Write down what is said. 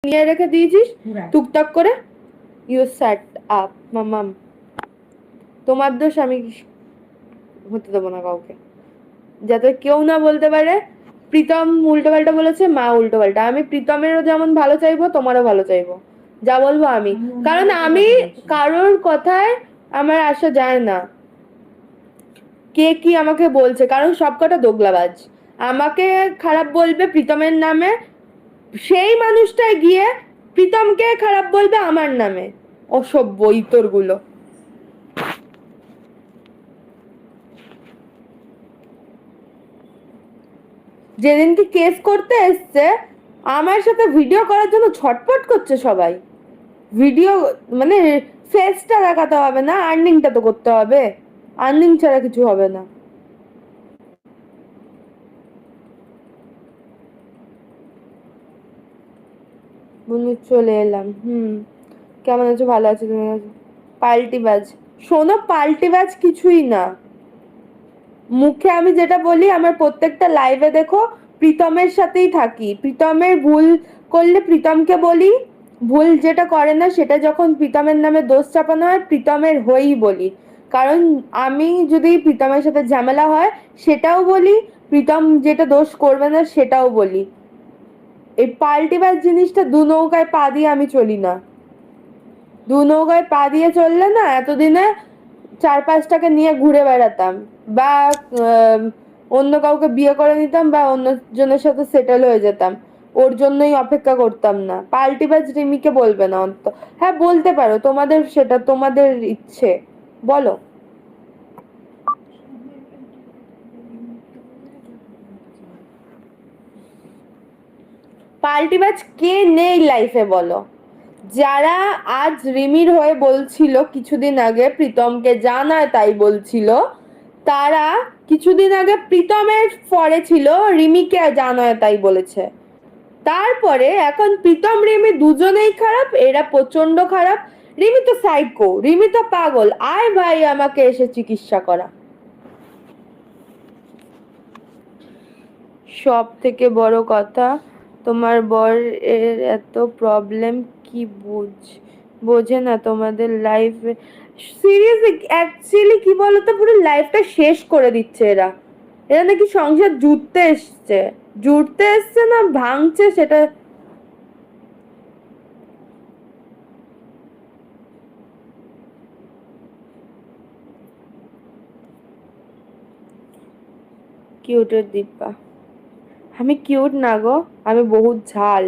নিয়ে রেখে দিয়েছিস টুকটাক করে। ইউ স্যাট আপ মামাম, তোমার দোষ আমি হতে দেবো না কাউকে, যাতে কেউ না বলতে পারে প্রীতম উল্টো পাল্টা বলেছে, মা উল্টো পাল্টা। আমি প্রীতমেরও যেমন ভালো চাইবো, তোমারও ভালো চাইবো, যা বলবো আমি, কারণ আমি কারোর কথায় আমার আসা যায় না কে কি আমাকে বলছে, কারণ সবকটা দোগলাবাজ। আমাকে খারাপ বলবে প্রীতমের নামে, সেই মানুষটাই গিয়ে প্রীতমকে খারাপ বলবে আমার নামে। অসভ্য ইতর গুলো। যেদিনকে কেস করতে এসছে আমার সাথে ভিডিও করার জন্য ছটপট করছে সবাই। ভিডিও মানে ফেসটা দেখাতে হবে না, আর্নিংটা তো করতে হবে, আর্নিং ছাড়া কিছু হবে না। বন্ধু চলে এলাম। কেমন আছো? ভালো আছো তুমি? পাল্টিবাজ, শোনো, পাল্টিবাজ কিছুই না। মুখে আমি যেটা বলি, আমার প্রত্যেকটা লাইভে দেখো প্রীতমের সাথেই থাকি, প্রীতমের ভুল করলে প্রীতমকে বলি, ভুল যেটা করে না সেটা যখন প্রীতমের নামে দোষ চাপানো হয় প্রীতমের হয়েই বলি, কারণ আমি যদি প্রীতমের সাথে ঝামেলা হয় সেটাও বলি, প্রীতম যেটা দোষ করবে না সেটাও বলি। এই পাল্টিবাজ জিনিসটা দু নৌকায় পা দিয়ে আমি চলি না। দু নৌকায় পা দিয়ে চললে না এতদিনে 4-5টাকে নিয়ে ঘুরে বেড়াতাম, বা অন্য কাউকে বিয়ে করে নিতাম, বা অন্য জনের সাথে সেটেল হয়ে যেতাম, ওর জন্যই অপেক্ষা করতাম না। পাল্টিবাজ রিমিকে বলবে না অন্ত। হ্যাঁ বলতে পারো, তোমাদের সেটা তোমাদের ইচ্ছে, বলো। পাল্টিবাজ কে নেই লাইফে বলো? যারা আজ রিমির হয়ে বলছিল কিছুদিন আগে প্রীতমকে জানায় তাই বলছিল, তারা কিছুদিন আগে প্রীতমের ফরে ছিল, রিমিকে জানায় তাই বলেছে। তারপরে এখন প্রীতম রিমি দুজনেই খারাপ, এরা প্রচন্ড খারাপ। রিমি তো সাইকো, রিমি তো পাগল, আয় ভাই আমাকে এসে চিকিৎসা করা। সব থেকে বড় কথা, তোমার বর এর এত প্রবলেম কি বোঝে না তোমাদের লাইফ। সিরিয়াসলি অ্যাকচুয়ালি কি বলতো, পুরো লাইফটা শেষ করে দিচ্ছে এরা। এরা নাকি সংসার জুড়তে এসছে না ভাঙছে সেটা। কিউটের দিব্যা, আমি কিউট না গো, আমি বহুত ঝাল।